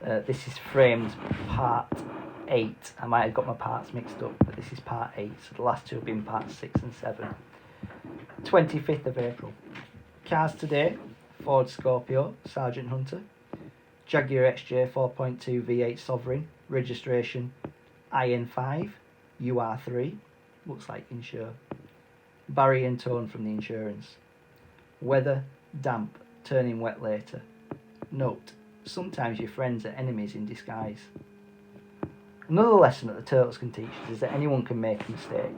This is framed part 8. I might have got my parts mixed up, but this is part 8. So the last two have been parts 6 and 7. 25th of April. Cars today: Ford Scorpio, Sergeant Hunter. Jaguar XJ 4.2 V8 Sovereign, registration IN5, UR3, looks like insure. Barry and Tone from the insurance. Weather: damp, turning wet later. Note: sometimes your friends are enemies in disguise. Another lesson that the turtles can teach us is that anyone can make a mistake.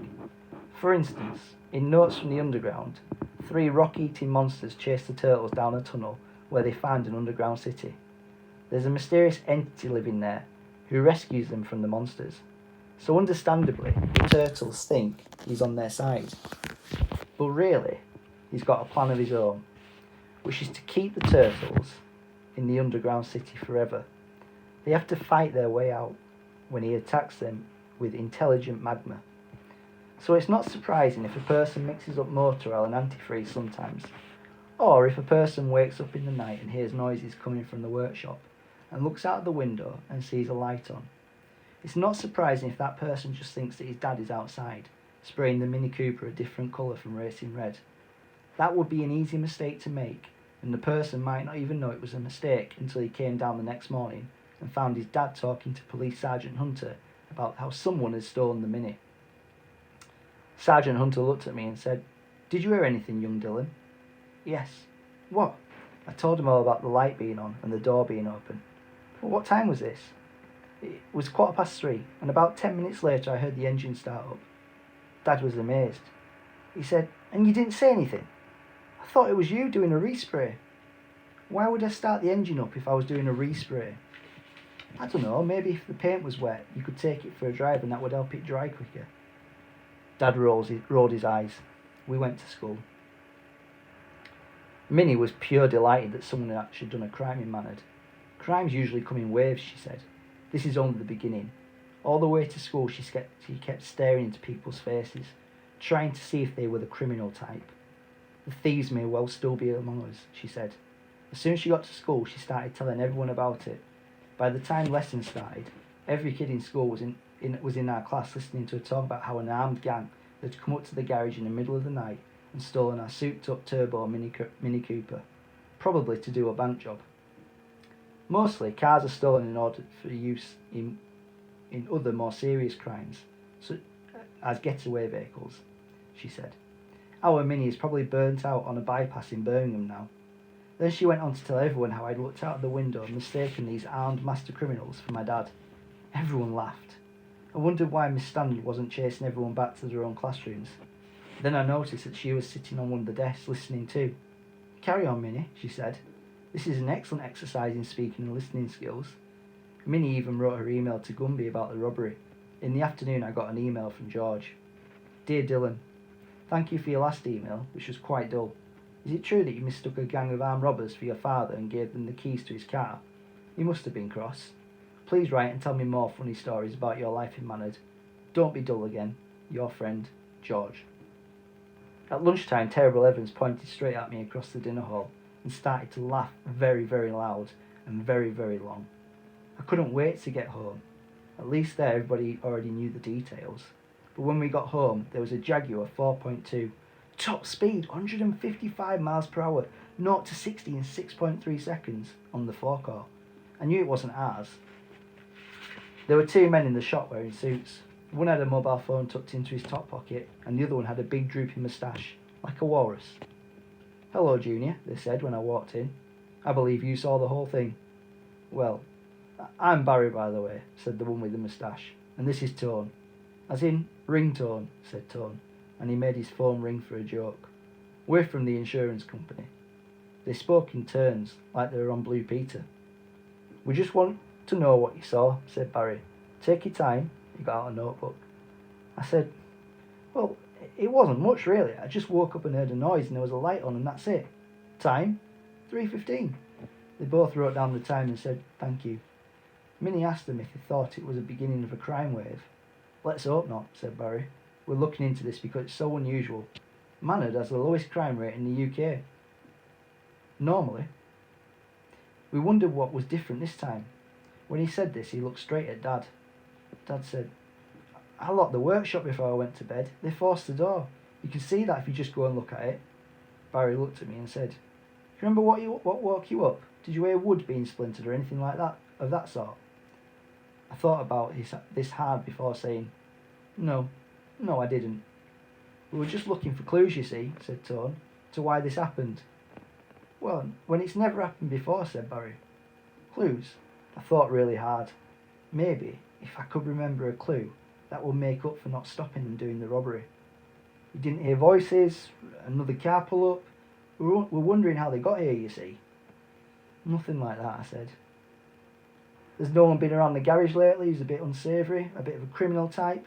For instance, in Notes from the Underground, 3 rock-eating monsters chase the turtles down a tunnel where they find an underground city. There's a mysterious entity living there who rescues them from the monsters. So understandably, the turtles think he's on their side. But really, he's got a plan of his own, which is to keep the turtles in the underground city forever. They have to fight their way out when he attacks them with intelligent magma. So it's not surprising if a person mixes up motor oil and antifreeze sometimes, or if a person wakes up in the night and hears noises coming from the workshop and looks out the window and sees a light on. It's not surprising if that person just thinks that his dad is outside, spraying the Mini Cooper a different colour from racing red. That would be an easy mistake to make, and the person might not even know it was a mistake until he came down the next morning and found his dad talking to Police Sergeant Hunter about how someone had stolen the Mini. Sergeant Hunter looked at me and said, "Did you hear anything, young Dylan?" "Yes." "What?" I told him all about the light being on and the door being open. "Well, what time was this?" "It was 3:15, and about 10 minutes later I heard the engine start up." Dad was amazed. He said, "And you didn't say anything? I thought it was you doing a respray." "Why would I start the engine up if I was doing a respray?" "I don't know, maybe if the paint was wet, you could take it for a drive and that would help it dry quicker." Dad rolled his eyes. We went to school. Minnie was pure delighted that someone had actually done a crime in Manord. "Crimes usually come in waves," she said. "This is only the beginning." All the way to school she kept staring into people's faces, trying to see if they were the criminal type. "The thieves may well still be among us," she said. As soon as she got to school, she started telling everyone about it. By the time lessons started, every kid in school was in our class listening to a talk about how an armed gang had come up to the garage in the middle of the night and stolen our souped-up turbo Mini Cooper, probably to do a bank job. Mostly, cars are stolen in order for use in other more serious crimes, such as getaway vehicles, she said. "Our Mini is probably burnt out on a bypass in Birmingham now." Then she went on to tell everyone how I'd looked out the window and mistaken these armed master criminals for my dad. Everyone laughed. I wondered why Miss Standard wasn't chasing everyone back to their own classrooms. Then I noticed that she was sitting on one of the desks listening too. "Carry on, Minnie," she said. "This is an excellent exercise in speaking and listening skills." Minnie even wrote her email to Gumby about the robbery. In the afternoon I got an email from George. "Dear Dylan, thank you for your last email, which was quite dull. Is it true that you mistook a gang of armed robbers for your father and gave them the keys to his car? You must have been cross. Please write and tell me more funny stories about your life in Manord. Don't be dull again. Your friend, George." At lunchtime, Terrible Evans pointed straight at me across the dinner hall and started to laugh very, very loud and very, very long. I couldn't wait to get home. At least there everybody already knew the details. But when we got home, there was a Jaguar 4.2, top speed 155 miles per hour, 0 to 60 in 6.3 seconds on the forecourt. I knew it wasn't ours. There were 2 men in the shop wearing suits. One had a mobile phone tucked into his top pocket, and the other one had a big drooping moustache, like a walrus. "Hello, Junior," they said when I walked in. "I believe you saw the whole thing." "Well, I'm Barry, by the way," said the one with the moustache, "and this is Tone." "As in ringtone," said Tone, and he made his phone ring for a joke. "We're from the insurance company." They spoke in turns, like they were on Blue Peter. "We just want to know what you saw," said Barry. "Take your time." He got out a notebook. I said, "Well, it wasn't much really. I just woke up and heard a noise and there was a light on and that's it." "Time?" 3:15. They both wrote down the time and said, "Thank you." Minnie asked them if they thought it was the beginning of a crime wave. "Let's hope not," said Barry. "We're looking into this because it's so unusual. Manord has the lowest crime rate in the UK. Normally. We wondered what was different this time. When he said this, he looked straight at Dad. Dad said, I locked the workshop before I went to bed. They forced the door. You can see that if you just go and look at it. Barry looked at me and said, "You remember what woke you up? Did you hear wood being splintered or anything like that, of that sort?" I thought about this hard before saying, No, I didn't. We were just looking for clues, you see, said Tone, to why this happened. Well, when it's never happened before, said Barry. Clues? I thought really hard. Maybe, if I could remember a clue, that would make up for not stopping them doing the robbery. We didn't hear voices, another car pull up. We're wondering how they got here, you see. Nothing like that, I said. There's no one been around the garage lately who's a bit unsavoury, a bit of a criminal type?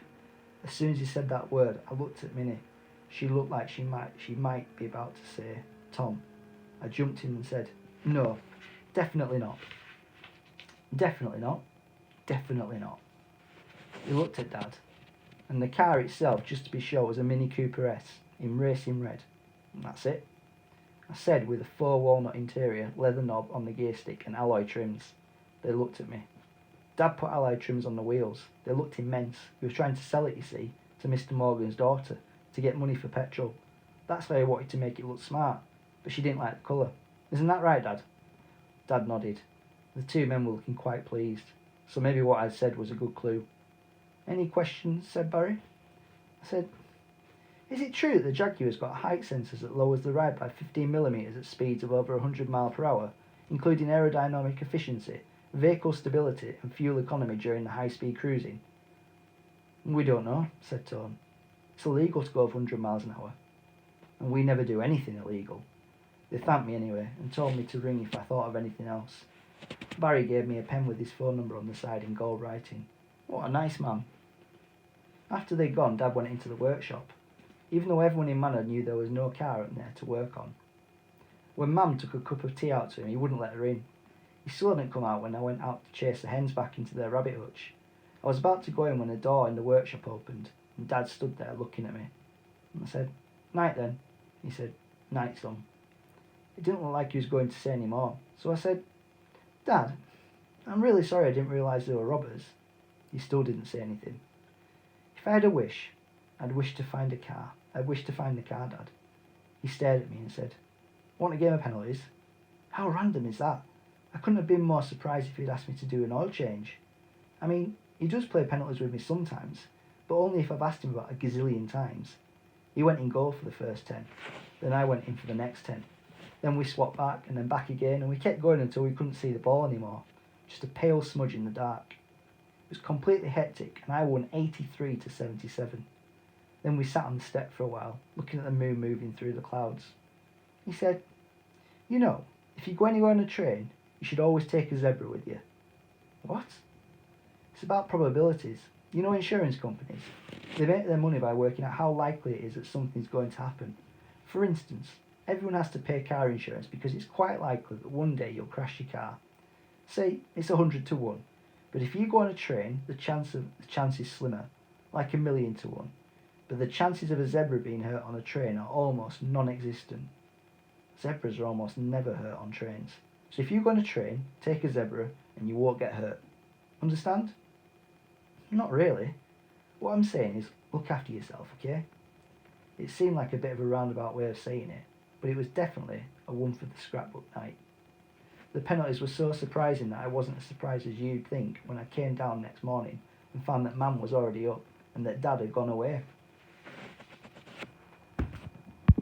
As soon as he said that word, I looked at Minnie. She looked like she might be about to say, Tom. I jumped in and said, No, definitely not. Definitely not. Definitely not. He looked at Dad, and the car itself, just to be sure, was a Mini Cooper S in racing red. And that's it. I said, with a faux walnut interior, leather knob on the gear stick and alloy trims. They looked at me. Dad put alloy trims on the wheels. They looked immense. He was trying to sell it, you see, to Mr. Morgan's daughter, to get money for petrol. That's why he wanted to make it look smart, but she didn't like the colour. Isn't that right, Dad? Dad nodded. The two men were looking quite pleased, so maybe what I'd said was a good clue. Any questions? Said Barry. I said, Is it true that the Jaguar's got height sensors that lowers the ride by 15mm at speeds of over 100 miles per hour, including aerodynamic efficiency, vehicle stability and fuel economy during the high-speed cruising? We don't know, said Tone. It's illegal to go over 100 miles an hour, and we never do anything illegal. They thanked me anyway and told me to ring if I thought of anything else. Barry gave me a pen with his phone number on the side in gold writing. What a nice man. After they'd gone, Dad went into the workshop, even though everyone in Manor knew there was no car up there to work on. When Mam took a cup of tea out to him, he wouldn't let her in. He still hadn't come out when I went out to chase the hens back into their rabbit hutch. I was about to go in when the door in the workshop opened, and Dad stood there looking at me. And I said, Night then. He said, Night, son. It didn't look like he was going to say any more, so I said, Dad, I'm really sorry I didn't realise they were robbers. He still didn't say anything. If I had a wish, I'd wish to find a car. I'd wish to find the car, Dad. He stared at me and said, Want a game of penalties? How random is that? I couldn't have been more surprised if he'd asked me to do an oil change. I mean, he does play penalties with me sometimes, but only if I've asked him about a gazillion times. He went in goal for the first 10, then I went in for the next 10. Then we swapped back and then back again, and we kept going until we couldn't see the ball anymore. Just a pale smudge in the dark. It was completely hectic, and I won 83-77. Then we sat on the step for a while, looking at the moon moving through the clouds. He said, You know, if you go anywhere on a train, you should always take a zebra with you. What? It's about probabilities. You know insurance companies? They make their money by working out how likely it is that something's going to happen. For instance, everyone has to pay car insurance because it's quite likely that one day you'll crash your car. Say it's 100 to 1, but if you go on a train, the chance is slimmer, like 1,000,000 to 1. But the chances of a zebra being hurt on a train are almost non-existent. Zebras are almost never hurt on trains. So if you go on a train, take a zebra and you won't get hurt. Understand? Not really. What I'm saying is, look after yourself, okay? It seemed like a bit of a roundabout way of saying it, but it was definitely a one for the scrapbook night. The penalties were so surprising that I wasn't as surprised as you'd think when I came down next morning and found that Mam was already up and that Dad had gone away.